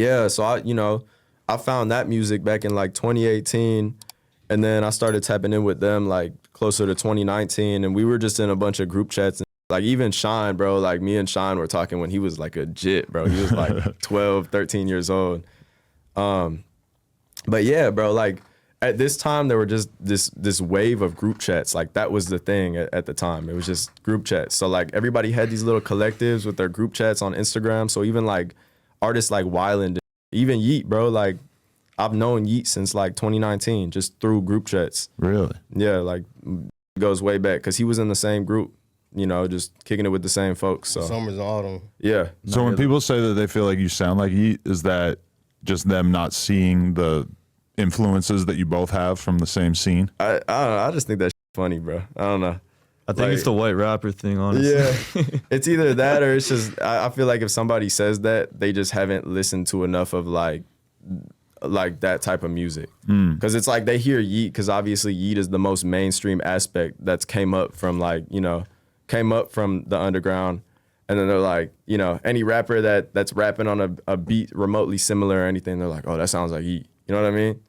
Yeah, so I found that music back in like 2018, and then I started tapping in with them like closer to 2019, and we were just in a bunch of group chats. And, like even Shine, bro, like me and Shine were talking when he was like a jit, bro. He was like 12, 13 years old. But yeah, bro, like at this time there were just this wave of group chats. Like that was the thing at the time. It was just group chats. So like everybody had these little collectives with their group chats on Instagram. So even like artists like Wyland, even Yeat, bro, like I've known Yeat since like 2019 just through group chats. Really? Yeah, like it goes way back because he was in the same group, just kicking it with the same folks. So Summers and autumn. yeah. So when people say that they feel like you sound like Yeat, is that just them not seeing the influences that you both have from the same scene? I don't know. I just think that's funny, bro. I don't know. I think it's the white rapper thing, honestly. Yeah, it's either that or it's just I feel like if somebody says that, they just haven't listened to enough of like that type of music. Because it's like they hear Yeat because obviously Yeat is the most mainstream aspect that's came up from the underground. And then they're like, any rapper that's rapping on a beat remotely similar or anything, they're like, oh, that sounds like Yeat. You know what I mean?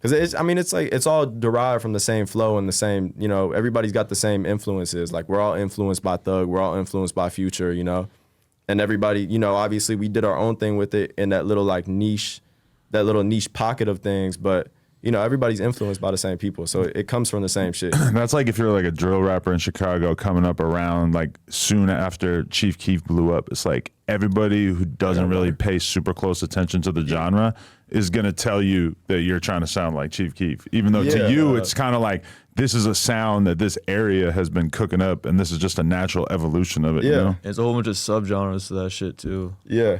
Because it's all derived from the same flow and the same, everybody's got the same influences. Like we're all influenced by Thug, we're all influenced by Future, and everybody, obviously we did our own thing with it in that little like niche pocket of things, but everybody's influenced by the same people, so it comes from the same shit. That's like if you're like a drill rapper in Chicago coming up around like soon after Chief Keef blew up. It's like everybody who doesn't really pay super close attention to the genre is gonna tell you that you're trying to sound like Chief Keef, even though to you it's kind of like this is a sound that this area has been cooking up, and this is just a natural evolution of it. Yeah, There's a whole bunch of subgenres to that shit too. Yeah,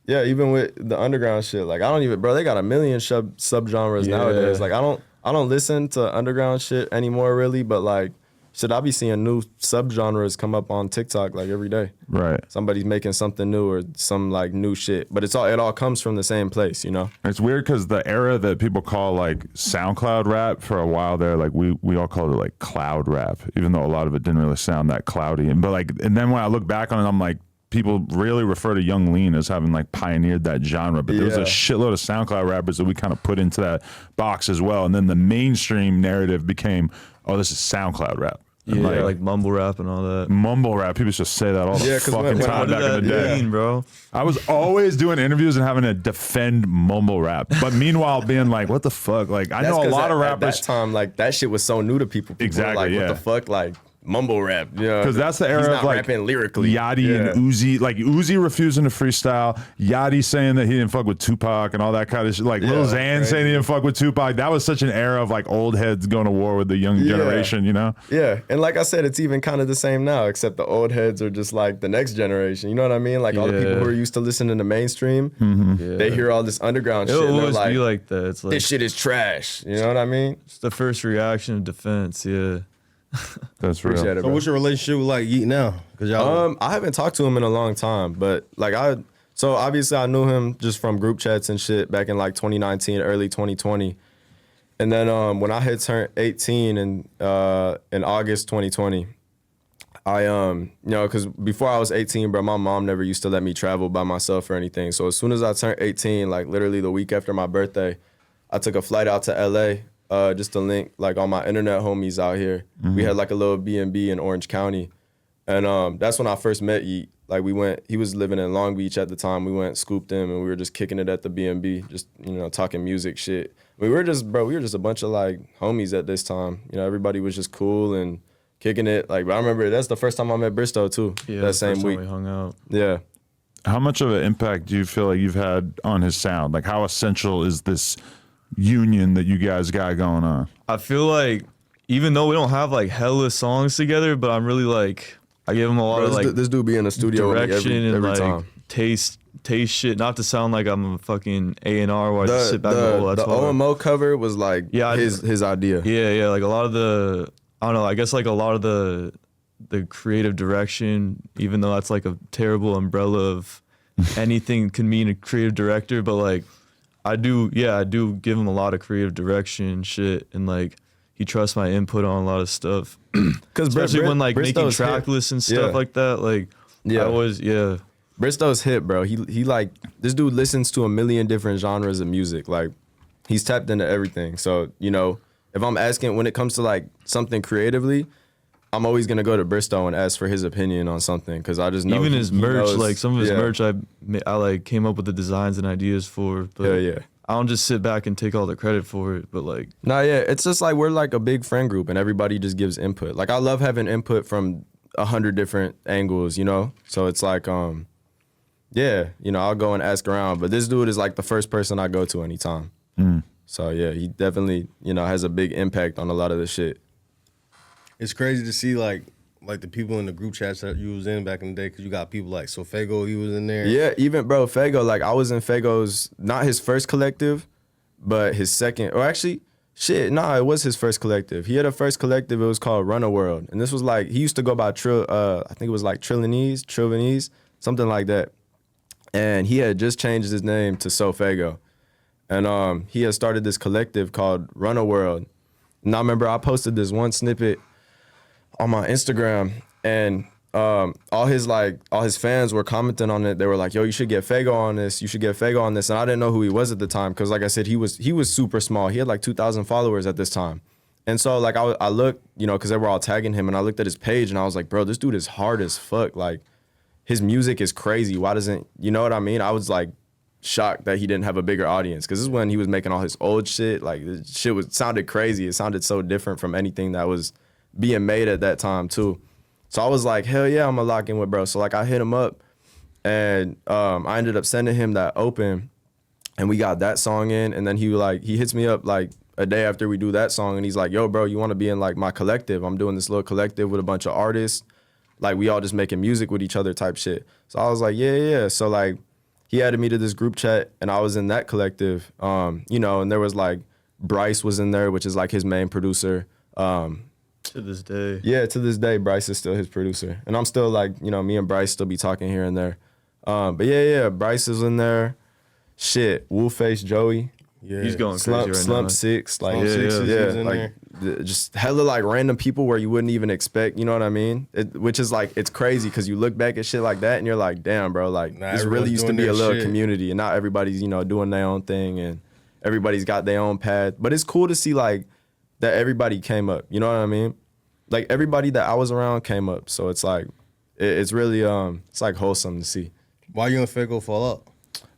even with the underground shit, like I don't even, bro. They got a million subgenres nowadays. Like I don't listen to underground shit anymore, really. But like, shit, I be seeing new subgenres come up on TikTok like every day. Right. Somebody's making something new or some like new shit, but it all comes from the same place, It's weird because the era that people call like SoundCloud rap for a while there, like we all called it like cloud rap, even though a lot of it didn't really sound that cloudy. And then when I look back on it, I'm like, people really refer to Young Lean as having like pioneered that genre, but there was a shitload of SoundCloud rappers that we kind of put into that box as well. And then the mainstream narrative became, oh, this is SoundCloud rap. And like mumble rap and all that. Mumble rap, people just say that all the fucking time back in the day. Mean, bro? I was always doing interviews and having to defend mumble rap, but meanwhile being like, what the fuck? Like I know a lot of rappers. At that time, like that shit was so new to people. Exactly. Were like, what the fuck? Like mumble rap, because that's the era he's not of like rapping lyrically. Yachty and Uzi, like Uzi refusing to freestyle, Yachty saying that he didn't fuck with Tupac and all that kind of shit, like Lil Xan saying he didn't fuck with Tupac. That was such an era of like old heads going to war with the young generation, Yeah, and like I said, it's even kind of the same now, except the old heads are just like the next generation. You know what I mean? Like all the people who are used to listening to mainstream, they hear all this underground shit. And they're like, be like that. It's like this shit is trash. You know what I mean? It's the first reaction of defense. Yeah. That's real. Appreciate it, So bro. what's your relationship with like Yeat now? Cause y'all I haven't talked to him in a long time, but like so obviously I knew him just from group chats and shit back in like 2019, early 2020. And then when I had turned 18 in August 2020, I because before I was 18, bro, my mom never used to let me travel by myself or anything. So as soon as I turned 18, like literally the week after my birthday, I took a flight out to LA. Just to link like all my internet homies out here. We had like a little B&B in Orange County. And that's when I first met Yeat. Like he was living in Long Beach at the time. We went, scooped him, and we were just kicking it at the B&B, just, talking music shit. We were just a bunch of like homies at this time. Everybody was just cool and kicking it. Like, I remember that's the first time I met Bristow too, that same week. We hung out. Yeah. How much of an impact do you feel like you've had on his sound? Like how essential is this union that you guys got going on? I feel like even though we don't have like hella songs together, but I'm really like I give him a lot of like this dude be in the studio direction every and like time. taste shit. Not to sound like I'm a fucking A&R where I just sit back and go, the OMO cover was like his idea. Yeah, like a lot of the I don't know. I guess like a lot of the creative direction, even though that's like a terrible umbrella of anything can mean a creative director, but like. I do give him a lot of creative direction shit, and like he trusts my input on a lot of stuff. Because especially when like making track lists and stuff like that, like I always Bristow's hip, bro. He like this dude listens to a million different genres of music. Like he's tapped into everything. So, you know, if I'm asking when it comes to like something creatively, I'm always gonna go to Bristow and ask for his opinion on something because I just know Even his merch, knows, like some of his yeah. merch, I like came up with the designs and ideas for. But Hell yeah. I don't just sit back and take all the credit for it, but like Nah, yeah, it's just like we're like a big friend group and everybody just gives input. Like I love having input from 100 different angles, you know? So it's like, yeah, you know, I'll go and ask around, but this dude is like the first person I go to anytime. So yeah, he definitely, you know, has a big impact on a lot of the shit. It's crazy to see like the people in the group chats that you was in back in the day, because you got people like Fago, he was in there. Yeah, even bro, Fago, like I was in Fago's, not his first collective, but his second, or actually, shit, nah, it was his first collective. He had a first collective, it was called Run a World. And this was like, he used to go by I think it was like Trillinese, something like that. And he had just changed his name to Fago. And he had started this collective called Run a World. And I remember I posted this one snippet on my Instagram, and all his fans were commenting on it. They were like, yo, you should get Fago on this. You should get Fago on this. And I didn't know who he was at the time because, like I said, he was super small. He had like 2,000 followers at this time. And so, like, I looked, you know, because they were all tagging him, and I looked at his page, and I was like, bro, this dude is hard as fuck. Like, his music is crazy. Why doesn't, you know what I mean? I was, like, shocked that he didn't have a bigger audience because this is when he was making all his old shit. Like, this shit sounded crazy. It sounded so different from anything that was being made at that time too. So I was like, hell yeah, I'm gonna lock in with bro. So like I hit him up, and I ended up sending him that open, and we got that song in. And then he hits me up like a day after we do that song, and he's like, yo bro, you want to be in like my collective? I'm doing this little collective with a bunch of artists, like we all just making music with each other type shit. So I was like, yeah. So like he added me to this group chat, and I was in that collective, you know, and there was like Bryce was in there, which is like his main producer. to this day. Yeah, to this day, Bryce is still his producer. And I'm still like, you know, me and Bryce still be talking here and there. But yeah, Bryce is in there. Shit, Wolfface Joey. Yeah. He's going crazy right now. Slump Six. Like, Slump Six is in like just hella like random people where you wouldn't even expect, you know what I mean? Which is like, it's crazy because you look back at shit like that and you're like, damn, bro, like this really used to be a little community, and now everybody's, you know, doing their own thing and everybody's got their own path. But it's cool to see like that everybody came up, you know what I mean? Like everybody that I was around came up. So it's like, it's really, it's like wholesome to see. Why you and Fago fall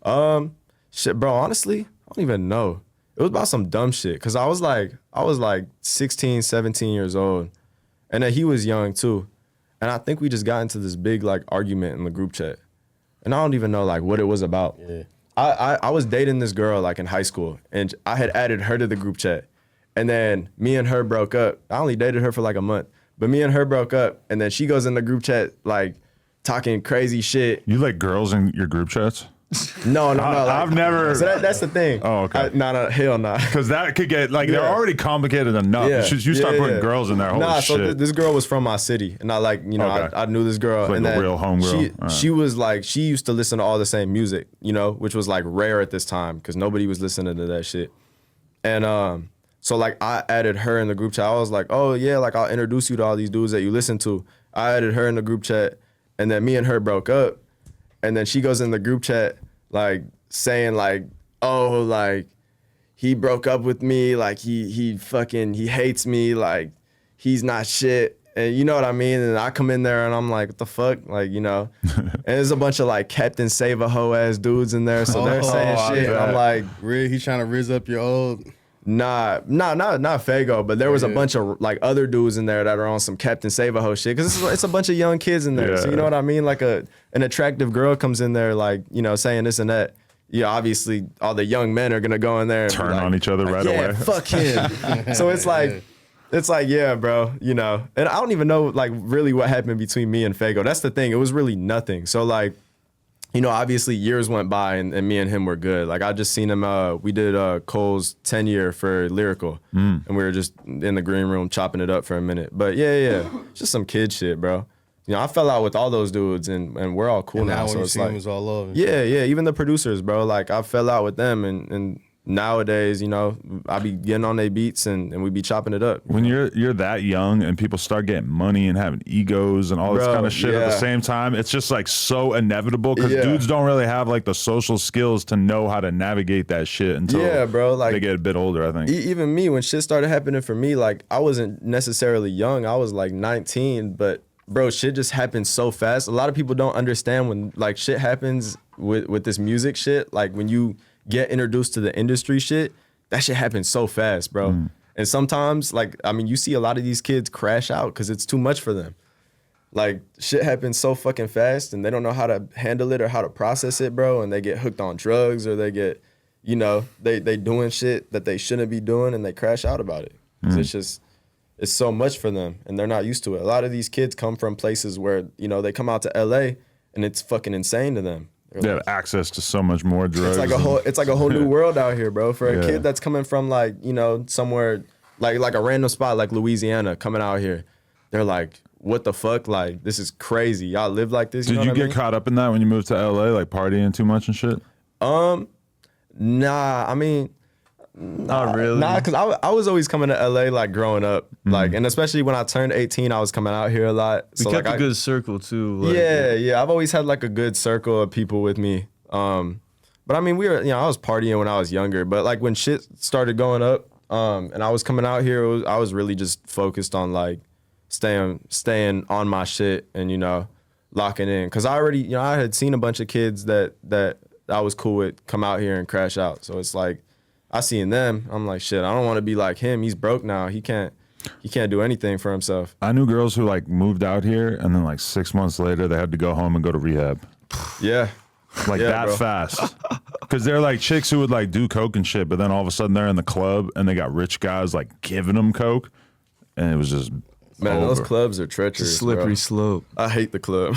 up? Shit, bro, honestly, I don't even know. It was about some dumb shit. Cause I was like 16, 17 years old. And then he was young too. And I think we just got into this big like argument in the group chat. And I don't even know like what it was about. Yeah. I was dating this girl like in high school, and I had added her to the group chat. And then me and her broke up. I only dated her for like a month. But me and her broke up, and then she goes in the group chat like talking crazy shit. You like girls in your group chats? No. Like, I've never. So that's the thing. Oh, okay. No, hell no. Because that could get like they're Yeah. already complicated enough. Yeah. You start Yeah, putting yeah. girls in there. Holy Nah, shit! so this girl was from my city, and I like, you know, Okay. I knew this girl, Like and a then real homegirl. She was like, she used to listen to all the same music, you know, which was like rare at this time because nobody was listening to that shit. And so like I added her in the group chat. I was like, oh yeah, like I'll introduce you to all these dudes that you listen to. I added her in the group chat, and then me and her broke up, and then she goes in the group chat like saying like, oh, like he broke up with me, like he hates me, like he's not shit, and you know what I mean. And I come in there and I'm like, what the fuck, like, you know. And there's a bunch of like Captain Save a Hoe ass dudes in there, so they're saying shit. And I'm like, Really? He trying to riz up your old. not Fago, but there was a bunch of like other dudes in there that are on some Captain Save a Hoe shit, because it's a bunch of young kids in there. So you know what I mean? Like an attractive girl comes in there, like, you know, saying this and that. Yeah, obviously all the young men are gonna go in there and Turn be like, on each other right yeah, away. fuck him. So it's like, yeah, bro, you know. And I don't even know like really what happened between me and Fago. That's the thing. It was really nothing. So like, you know, obviously years went by and me and him were good. Like I just seen him, we did Cole's 10-year for Lyrical. And we were just in the green room chopping it up for a minute. But yeah. Just some kid shit, bro. You know, I fell out with all those dudes and we're all cool And now. now when So you it's see like, him, it's all love. yeah, even the producers, bro. Like I fell out with them and nowadays, you know, I be getting on their beats and we be chopping it up. When you're that young and people start getting money and having egos and all this Bro, kind of shit at the yeah. same time, it's just like so inevitable because Yeah. dudes don't really have like the social skills to know how to navigate that shit until Yeah, bro, like, they get a bit older, I think. Even me, when shit started happening for me, like I wasn't necessarily young. I was like 19, but bro, shit just happened so fast. A lot of people don't understand when like shit happens with this music shit. Like when you get introduced to the industry shit, that shit happens so fast, bro. And sometimes, like, I mean, you see a lot of these kids crash out because it's too much for them. Like shit happens so fucking fast and they don't know how to handle it or how to process it, bro. And they get hooked on drugs or they get, you know, they doing shit that they shouldn't be doing and they crash out about it. 'Cause it's so much for them and they're not used to it. A lot of these kids come from places where, you know, they come out to LA and it's fucking insane to them. They're They like, have access to so much more drugs. it's like a whole new world out here, bro. For a Yeah. kid that's coming from like, you know, somewhere like a random spot like Louisiana coming out here, they're like, what the fuck? Like, this is crazy. Y'all live like this? Did know you what I get mean? caught up in that when you moved to LA, like partying too much and shit? Nah, I mean, Not really. nah, because I was always coming to LA like growing up. Like, and especially when I turned 18, I was coming out here a lot. We So kept like a good circle too. Like, yeah. I've always had like a good circle of people with me. But I mean, I was partying when I was younger. But like when shit started going up, and I was coming out here, I was really just focused on like staying on my shit and, you know, locking in. Cause I already, you know, I had seen a bunch of kids that I was cool with come out here and crash out. So it's like, I seen them. I'm like, shit, I don't want to be like him. He's broke now. He can't do anything for himself. I knew girls who like moved out here and then like 6 months later they had to go home and go to rehab. Yeah. Like Yeah, that bro. fast. Because they're like chicks who would like do coke and shit, but then all of a sudden they're in the club and they got rich guys like giving them coke. And it was just Man, over. those clubs are It's a treacherous. slippery bro. slope. I hate the club.